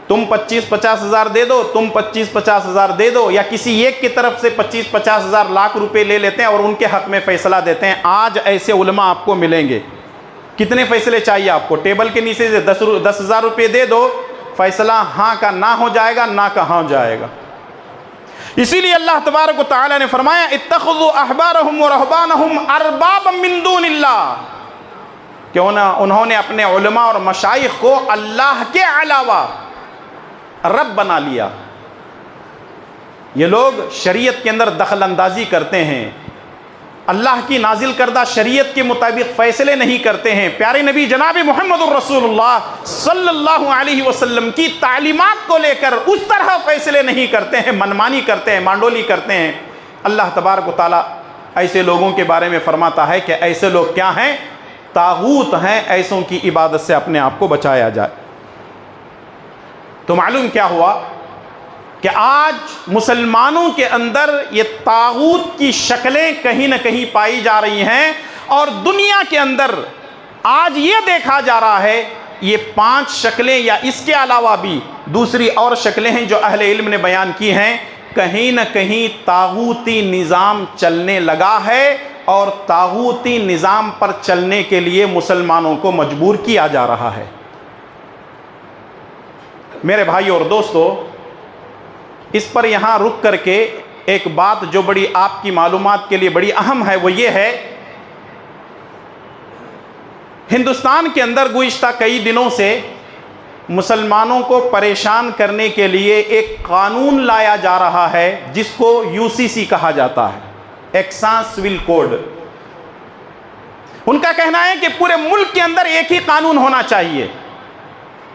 तुम 25-50 हज़ार दे दो, तुम 25-50 हज़ार दे दो, या किसी एक की तरफ से 25-50 हज़ार लाख रुपए ले लेते हैं और उनके हक़ में फ़ैसला देते हैं। आज ऐसे उलमा आपको मिलेंगे। कितने फ़ैसले चाहिए आपको? टेबल के नीचे से 10 हज़ार रुपये दे दो, फ़ैसला हाँ का ना हो जाएगा, ना का हाँ हो जाएगा। इसीलिए अल्लाह तबारक व तआला ने फरमाया इत्तख़ज़ू अहबारहुम व रहबानहुम अरबाबम मिन दूनिल्लाह, क्यों ना उन्होंने अपने उलमा और मशाइख को अल्लाह के अलावा रब बना लिया। ये लोग शरीयत के अंदर दखल अंदाजी करते हैं, अल्लाह की नाजिल करदा शरीयत के मुताबिक फ़ैसले नहीं करते हैं। प्यारे नबी जनाब मुहम्मदुर रसूलुल्लाह सल्लल्लाहु अलैहि वसल्लम की तालीमात को लेकर उस तरह फ़ैसले नहीं करते हैं, मनमानी करते हैं, मांडोली करते हैं। अल्लाह तबारक व तआला ऐसे लोगों के बारे में फरमाता है कि ऐसे लोग क्या हैं, तागूत हैं, ऐसों की इबादत से अपने आप को बचाया जाए। तो मालूम क्या हुआ कि आज मुसलमानों के अंदर ये तागूत की शक्लें कहीं ना कहीं पाई जा रही हैं, और दुनिया के अंदर आज ये देखा जा रहा है ये 5 शक्लें या इसके अलावा भी दूसरी और शक्लें हैं जो अहले इल्म ने बयान की हैं। कहीं ना कहीं तागूती निज़ाम चलने लगा है, और तागूती निज़ाम पर चलने के लिए मुसलमानों को मजबूर किया जा रहा है। मेरे भाई और दोस्तों, इस पर यहाँ रुक करके एक बात जो बड़ी आपकी मालूमात के लिए बड़ी अहम है, वो ये है, हिंदुस्तान के अंदर गुज़िश्ता कई दिनों से मुसलमानों को परेशान करने के लिए एक कानून लाया जा रहा है जिसको यूसीसी कहा जाता है, एक्सां सिविल कोड। उनका कहना है कि पूरे मुल्क के अंदर एक ही कानून होना चाहिए,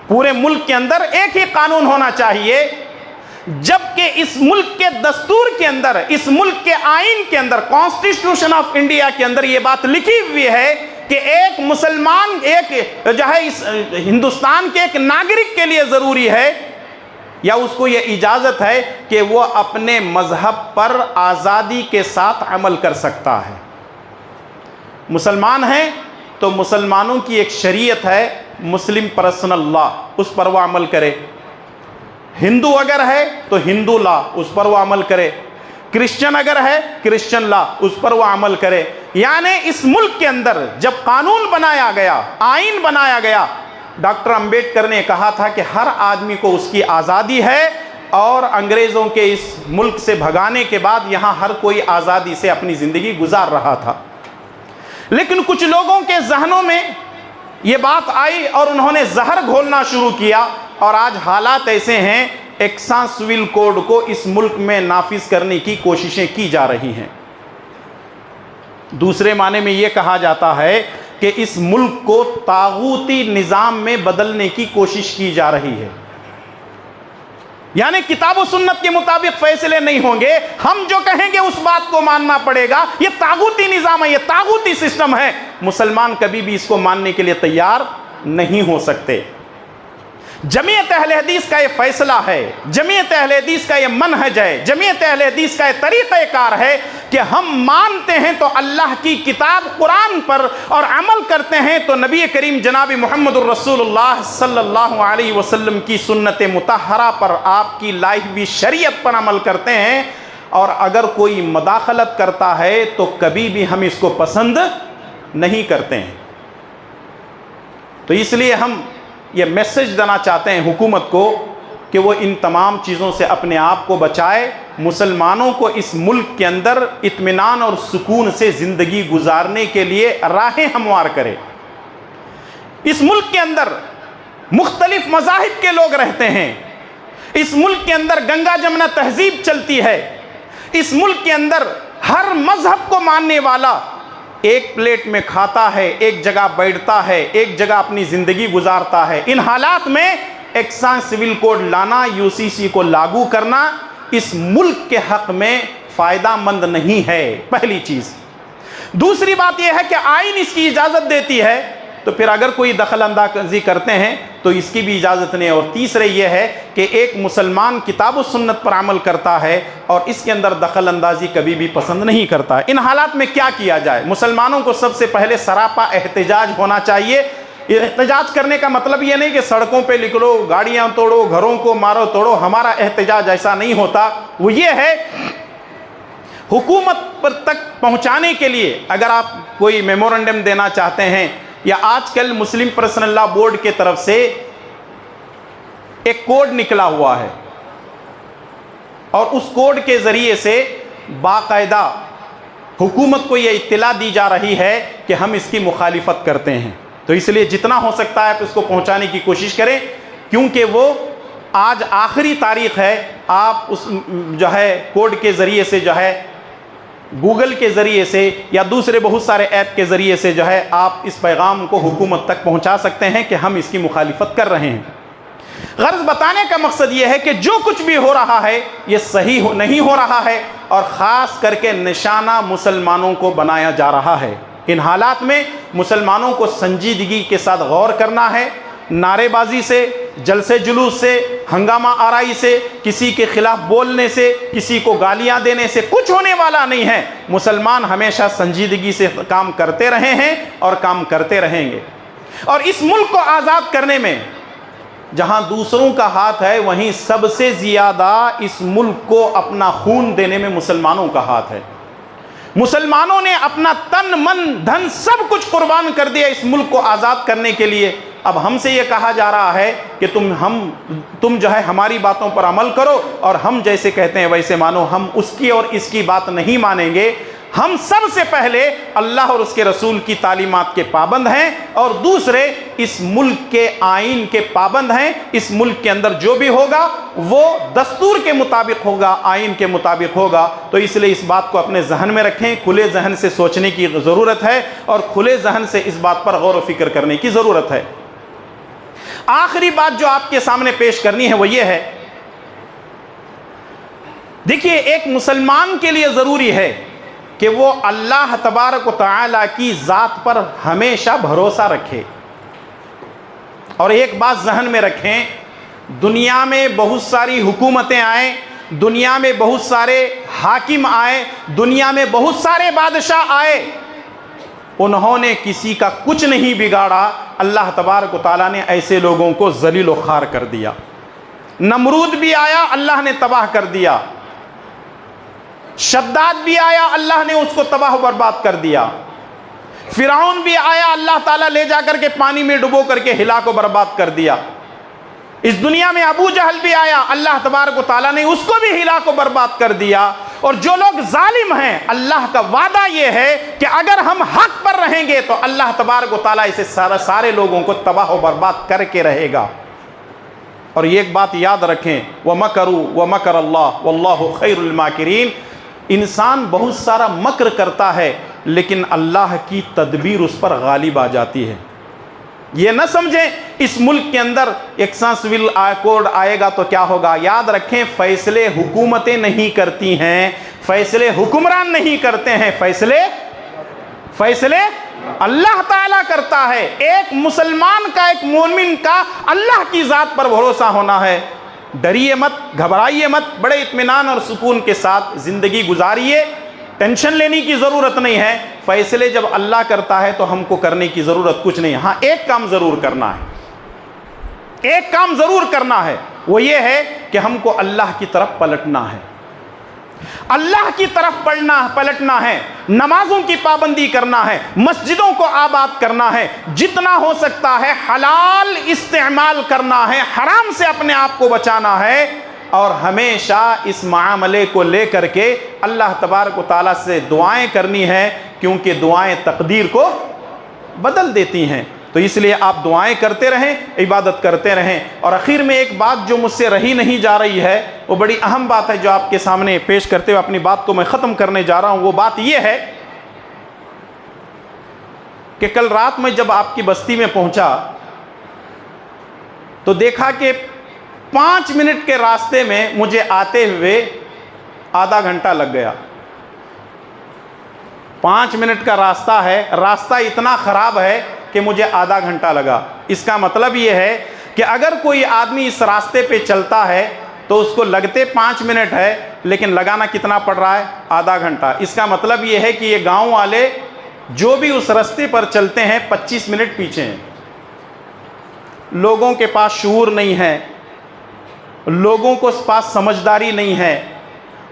पूरे मुल्क के अंदर एक ही कानून होना चाहिए, जबकि इस मुल्क के दस्तूर के अंदर, इस मुल्क के आईन के अंदर, कॉन्स्टिट्यूशन ऑफ इंडिया के अंदर यह बात लिखी हुई है कि एक मुसलमान, एक जो है इस हिंदुस्तान के एक नागरिक के लिए ज़रूरी है, या उसको यह इजाज़त है कि वो अपने मज़हब पर आज़ादी के साथ अमल कर सकता है। मुसलमान हैं तो मुसलमानों की एक शरीयत है, मुस्लिम पर्सनल लॉ, उस पर वो अमल करे। हिंदू अगर है तो हिंदू लॉ, उस पर वो अमल करे। क्रिश्चियन अगर है, क्रिश्चियन लॉ, उस पर वो अमल करे। यानी इस मुल्क के अंदर जब कानून बनाया गया, आइन बनाया गया, डॉक्टर अंबेडकर ने कहा था कि हर आदमी को उसकी आज़ादी है, और अंग्रेज़ों के इस मुल्क से भगाने के बाद यहाँ हर कोई आज़ादी से अपनी ज़िंदगी गुजार रहा था। लेकिन कुछ लोगों के जहनों में ये बात आई और उन्होंने जहर घोलना शुरू किया, और आज हालात ऐसे हैं, एक्सां सिविल कोड को इस मुल्क में नाफिज करने की कोशिशें की जा रही हैं। दूसरे माने में ये कहा जाता है कि इस मुल्क को तागूती निज़ाम में बदलने की कोशिश की जा रही है। यानी किताब और सुन्नत के मुताबिक फैसले नहीं होंगे, हम जो कहेंगे उस बात को मानना पड़ेगा। ये तागूती निज़ाम है, ये तागूती सिस्टम है। मुसलमान कभी भी इसको मानने के लिए तैयार नहीं हो सकते। जमीयत अहले हदीस का ये फैसला है, जमीयत अहले हदीस का ये मनहज है, जमीयत अहले हदीस का ये तरीक़ेकार है कि हम मानते हैं तो अल्लाह की किताब कुरान पर और अमल करते हैं तो नबी करीम जनाब मुहम्मदुर रसूलुल्लाह सल्लल्लाहु अलैहि वसल्लम की सुन्नत मुतहरा पर, आपकी लाई हुई शरीयत पर अमल करते हैं। और अगर कोई मदाखलत करता है तो कभी भी हम इसको पसंद नहीं करते हैं। तो इसलिए हम ये मैसेज देना चाहते हैं हुकूमत को कि वो इन तमाम चीज़ों से अपने आप को बचाए, मुसलमानों को इस मुल्क के अंदर इत्मीनान और सुकून से ज़िंदगी गुजारने के लिए राहें हमवार करे। इस मुल्क के अंदर मुख्तलिफ मज़ाहिब के लोग रहते हैं, इस मुल्क के अंदर गंगा जमुना तहजीब चलती है, इस मुल्क के अंदर हर मजहब को मानने वाला एक प्लेट में खाता है, एक जगह बैठता है, एक जगह अपनी ज़िंदगी गुजारता है। इन हालात में एक्सा सिविल कोड लाना, यूसीसी को लागू करना इस मुल्क के हक़ में फ़ायदा मंद नहीं है, पहली चीज़। दूसरी बात यह है कि आइन इसकी इजाज़त देती है, तो फिर अगर कोई दखल अंदाजी करते हैं तो इसकी भी इजाज़त नहीं है। और तीसरे यह है कि एक मुसलमान किताब और सुन्नत पर अमल करता है और इसके अंदर दखल अंदाजी कभी भी पसंद नहीं करता। इन हालात में क्या किया जाए? मुसलमानों को सबसे पहले सरापा एहतजाज होना चाहिए। एहतजाज करने का मतलब ये नहीं कि सड़कों पे निकलो, गाड़ियाँ तोड़ो, घरों को मारो तोड़ो। हमारा एहतजाज ऐसा नहीं होता। वो ये है, हुकूमत पर तक पहुँचाने के लिए अगर आप कोई मेमोरेंडम देना चाहते हैं, या आजकल मुस्लिम पर्सनल लॉ बोर्ड के तरफ से एक कोड निकला हुआ है और उस कोड के ज़रिए से बाकायदा हुकूमत को यह इत्तला दी जा रही है कि हम इसकी मुखालिफत करते हैं। तो इसलिए जितना हो सकता है आप इसको पहुंचाने की कोशिश करें, क्योंकि वो आज आखिरी तारीख़ है। आप उस जो है कोड के ज़रिए से जो है गूगल के ज़रिए से या दूसरे बहुत सारे ऐप के ज़रिए से जो है आप इस पैगाम को हुकूमत तक पहुंचा सकते हैं कि हम इसकी मुखालिफत कर रहे हैं। गर्ज़ बताने का मकसद ये है कि जो कुछ भी हो रहा है ये सही नहीं हो रहा है और ख़ास करके निशाना मुसलमानों को बनाया जा रहा है। इन हालात में मुसलमानों को संजीदगी के साथ गौर करना है। नारेबाजी से, जलसे जुलूस से, हंगामा आराई से, किसी के खिलाफ बोलने से, किसी को गालियां देने से कुछ होने वाला नहीं है। मुसलमान हमेशा संजीदगी से काम करते रहे हैं और काम करते रहेंगे। और इस मुल्क को आज़ाद करने में जहां दूसरों का हाथ है, वहीं सबसे ज़्यादा इस मुल्क को अपना खून देने में मुसलमानों का हाथ है। मुसलमानों ने अपना तन मन धन सब कुछ कुर्बान कर दिया इस मुल्क को आज़ाद करने के लिए। अब हमसे ये कहा जा रहा है कि तुम जो है हमारी बातों पर अमल करो और हम जैसे कहते हैं वैसे मानो। हम उसकी और इसकी बात नहीं मानेंगे। हम सबसे पहले अल्लाह और उसके रसूल की तालीमात के पाबंद हैं और दूसरे इस मुल्क के आइन के पाबंद हैं। इस मुल्क के अंदर जो भी होगा वो दस्तूर के मुताबिक होगा, आइन के मुताबिक होगा। तो इसलिए इस बात को अपने जहन में रखें। खुले जहन से सोचने की ज़रूरत है और खुले जहन से इस बात पर गौर व फिक्र करने की ज़रूरत है। आखिरी बात जो आपके सामने पेश करनी है वो ये है, देखिए एक मुसलमान के लिए ज़रूरी है कि वो अल्लाह तबारक व तआला की ज़ात पर हमेशा भरोसा रखे। और एक बात जहन में रखें, दुनिया में बहुत सारी हुकूमतें आए, दुनिया में बहुत सारे हाकिम आए, दुनिया में बहुत सारे बादशाह आए, उन्होंने किसी का कुछ नहीं बिगाड़ा। अल्लाह तबारक व तआला ने ऐसे लोगों को ज़लील व ख़ार कर दिया। नमरूद भी आया, अल्लाह ने तबाह कर दिया। शद्दाद भी आया, अल्लाह ने उसको तबाह बर्बाद कर दिया। फिरौन भी आया, अल्लाह ताला ले जाकर के पानी में डुबो करके हिला को बर्बाद कर दिया। इस दुनिया में अबू जहल भी आया, अल्लाह तबारक व तआला ने उसको भी हिला को बर्बाद कर दिया। और जो लोग जालिम हैं, अल्लाह का वादा यह है कि अगर हम हक पर रहेंगे तो अल्लाह तबारक व तआला इसे सारे लोगों को तबाह व बर्बाद करके रहेगा। और एक बात याद रखें, व मकरू व मकर अल्लाह वल्लाहु खैरुल माकिरीन। इंसान बहुत सारा मक्र करता है लेकिन अल्लाह की तदबीर उस पर गालिब आ जाती है। ये न समझें इस मुल्क के अंदर एक सिविल कोड आएगा तो क्या होगा। याद रखें, फैसले हुकूमतें नहीं करती हैं, फैसले हुक्मरान नहीं करते हैं, फैसले अल्लाह ताला करता है। एक मुसलमान का, एक मोमिन का अल्लाह की ज़ात पर भरोसा होना है। डरिए मत, घबराइए मत, बड़े इत्मीनान और सुकून के साथ ज़िंदगी गुजारिए। टेंशन लेने की ज़रूरत नहीं है। फैसले जब अल्लाह करता है तो हमको करने की ज़रूरत कुछ नहीं है। हाँ, एक काम ज़रूर करना है, एक काम ज़रूर करना है, वो ये है कि हमको अल्लाह की तरफ पलटना है, अल्लाह की तरफ पलटना है, नमाजों की पाबंदी करना है, मस्जिदों को आबाद करना है, जितना हो सकता है हलाल इस्तेमाल करना है, हराम से अपने आप को बचाना है, और हमेशा इस मामले को लेकर के अल्लाह तबारक व तआला से दुआएं करनी है, क्योंकि दुआएं तकदीर को बदल देती हैं। तो इसलिए आप दुआएं करते रहें, इबादत करते रहें। और आखिर में एक बात जो मुझसे रही नहीं जा रही है, वो बड़ी अहम बात है जो आपके सामने पेश करते हुए अपनी बात को मैं ख़त्म करने जा रहा हूँ। वो बात ये है कि कल रात में जब आपकी बस्ती में पहुँचा तो देखा कि 5 मिनट के रास्ते में मुझे आते हुए आधा घंटा लग गया। 5 मिनट का रास्ता है, रास्ता इतना ख़राब है कि मुझे आधा घंटा लगा। इसका मतलब ये है कि अगर कोई आदमी इस रास्ते पे चलता है तो उसको लगते 5 मिनट है, लेकिन लगाना कितना पड़ रहा है? आधा घंटा। इसका मतलब ये है कि ये गांव वाले जो भी उस रास्ते पर चलते हैं 25 मिनट पीछे हैं। लोगों के पास शऊर नहीं है, लोगों को पास समझदारी नहीं है।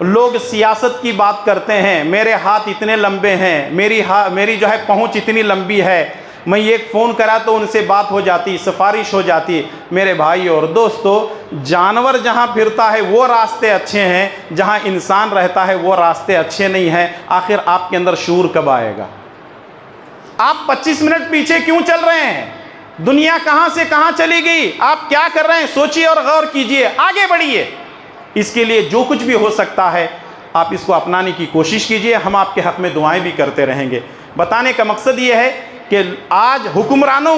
लोग सियासत की बात करते हैं, मेरे हाथ इतने लंबे हैं, मेरी जो है पहुंच इतनी लंबी है, मैं एक फ़ोन करा तो उनसे बात हो जाती, सिफारिश हो जाती। मेरे भाई और दोस्तों, जानवर जहाँ फिरता है वो रास्ते अच्छे हैं, जहाँ इंसान रहता है वो रास्ते अच्छे नहीं हैं। आखिर आपके अंदर शऊर कब आएगा? आप 25 मिनट पीछे क्यों चल रहे हैं? दुनिया कहाँ से कहाँ चली गई? आप क्या कर रहे हैं? सोचिए और गौर कीजिए, आगे बढ़िए। इसके लिए जो कुछ भी हो सकता है आप इसको अपनाने की कोशिश कीजिए। हम आपके हक़ में दुआएं भी करते रहेंगे। बताने का मकसद ये है कि आज हुक्मरानों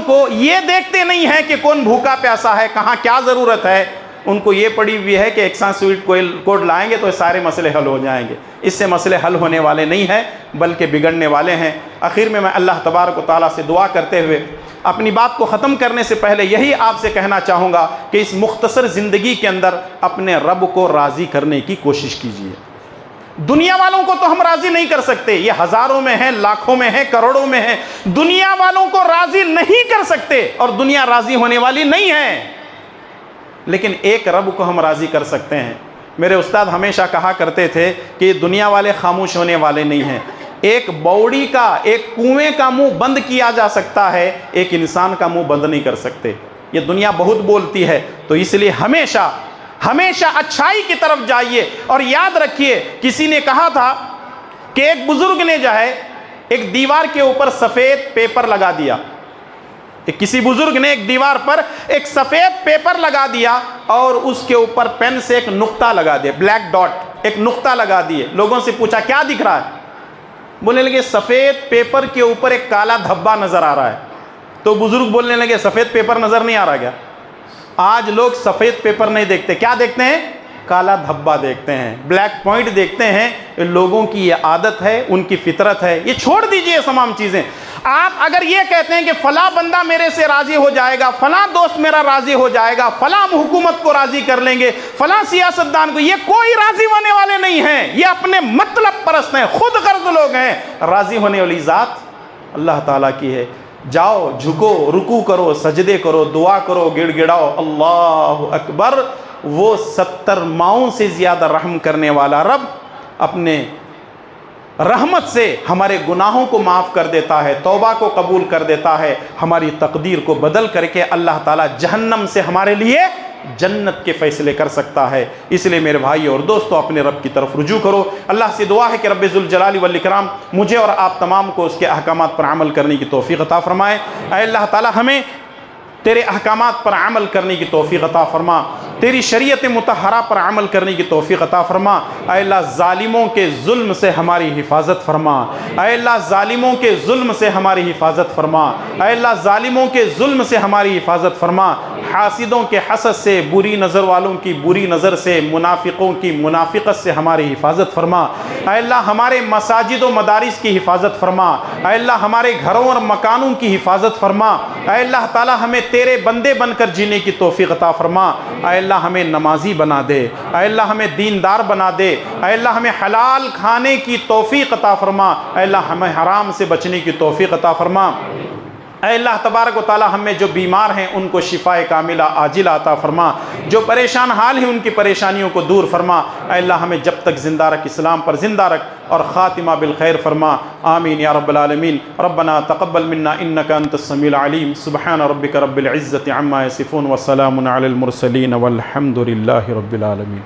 को ये देखते नहीं है कि कौन भूखा प्यासा है, कहाँ क्या ज़रूरत है। उनको ये पड़ी हुई है कि 100 कोड लाएंगे तो सारे मसले हल हो जाएंगे। इससे मसले हल होने वाले नहीं हैं, बल्कि बिगड़ने वाले हैं। आखिर में मैं अल्लाह तबारक व तआला से दुआ करते हुए अपनी बात को ख़त्म करने से पहले यही आपसे कहना चाहूँगा कि इस मुख्तसर ज़िंदगी के अंदर अपने रब को राज़ी करने की कोशिश कीजिए। दुनिया वालों को तो हम राज़ी नहीं कर सकते, ये हज़ारों में हैं, लाखों में हैं, करोड़ों में हैं। दुनिया वालों को राज़ी नहीं कर सकते और दुनिया राज़ी होने वाली नहीं है, लेकिन एक रब को हम राज़ी कर सकते हैं। मेरे उस्ताद हमेशा कहा करते थे कि दुनिया वाले खामोश होने वाले नहीं हैं। एक बौड़ी का, एक कुएं का मुंह बंद किया जा सकता है, एक इंसान का मुंह बंद नहीं कर सकते। ये दुनिया बहुत बोलती है, तो इसलिए हमेशा हमेशा अच्छाई की तरफ जाइए। और याद रखिए, किसी ने कहा था कि एक बुजुर्ग ने जो है एक दीवार के ऊपर सफ़ेद पेपर लगा दिया। किसी बुजुर्ग ने एक दीवार पर एक सफ़ेद पेपर लगा दिया और उसके ऊपर पेन से एक नुक्ता लगा दिया, ब्लैक डॉट, एक नुक्ता लगा दिए। लोगों से पूछा क्या दिख रहा है? बोलने लगे सफ़ेद पेपर के ऊपर एक काला धब्बा नज़र आ रहा है। तो बुजुर्ग बोलने लगे सफ़ेद पेपर नज़र नहीं आ रहा क्या? आज लोग सफ़ेद पेपर नहीं देखते, क्या देखते हैं? काला धब्बा देखते हैं, ब्लैक पॉइंट देखते हैं। लोगों की ये आदत है, उनकी फितरत है। ये छोड़ दीजिए तमाम चीज़ें। आप अगर ये कहते हैं कि फ़लाँ बंदा मेरे से राज़ी हो जाएगा, फ़लाँ दोस्त मेरा राज़ी हो जाएगा, फ़लाँ हुकूमत को राज़ी कर लेंगे, फ़लाँ सियासतदान को, ये कोई राज़ी होने वाले नहीं हैं। ये अपने मतलब परस्त हैं, खुद गर्ज लोग हैं। राज़ी होने वाली ज़ात अल्लाह ताला की है। जाओ, झुको, रुकू करो, सजदे करो, दुआ करो, गिड़गिड़ाओ, अल्लाह अकबर। वो 70 माओं से ज़्यादा रहम करने वाला रब अपने रहमत से हमारे गुनाहों को माफ़ कर देता है, तौबा को कबूल कर देता है, हमारी तकदीर को बदल करके अल्लाह ताला जहन्नम से हमारे लिए जन्नत के फ़ैसले कर सकता है। इसलिए मेरे भाई और दोस्तों, अपने रब की तरफ रुजू करो। अल्लाह से दुआ है कि रब्बे ज़ुल जलाली वल इकराम मुझे और आप तमाम को उसके अहकामात पर अमल करने की तौफ़ीक़ अता फ़रमाए। ऐ अल्लाह ताला हमें तेरे अहकामात पर अमल करने की तौफ़ीक़ अता फ़रमा, तेरी शरीयत मुतहरा पर अमल करने की तौफ़ीक़ अता फ़रमा। ऐ अल्लाह ज़ालिमों के ज़ुल्म से हमारी हिफाजत फ़रमा। ऐ अल्लाह ज़ालिमों के ज़ुल्म से हमारी हिफाजत फ़रमा। ऐ अल्लाह ज़ालिमों के ज़ुल्म से हमारी हिफाजत फ़रमा। हासिदों के हसद से, बुरी नज़र वालों की बुरी नज़र से, मुनाफिकों की मुनाफिकत से हमारी हिफाजत फरमा। ऐ अल्लाह हमारे मसाजिद व मदारिस की हिफाजत फरमा। ऐ अल्लाह हमारे घरों और मकानों की हिफाजत फरमा। ऐ अल्लाह ताला हमें तेरे बंदे बनकर जीने की तौफीक अता फरमा। ऐ अल्लाह हमें नमाजी बना दे। ऐ अल्लाह हमें दीनदार बना दे। ऐ अल्लाह हमें हलाल खाने की तौफीक अता फरमा। ऐ अल्लाह हमें हराम से बचने की तौफीक अता फरमा। ऐ अल्लाह तबारक व तआला हम में जो बीमार हैं उनको शिफाए कामिला आजिला अता फरमा। जो परेशान हाल हैं उनकी परेशानियों को दूर फरमा। ऐ अल्लाह हमें जब तक ज़िंदा रख, इस्लाम पर ज़िंदा रख और ख़ातिमा बिल खैर फरमा। आमीन या रब्बल आलमीन। रब्बना तक़ब्बल मिन्ना इन्नका अंतस समीउल अलीम। सुब्हान रब्बिका रब्बिल इज़्ज़ति अम्मा यसिफ़ून व सलामुन अलल मुरसलीन वल्हम्दुलिल्लाहि रब्बिल आलमीन।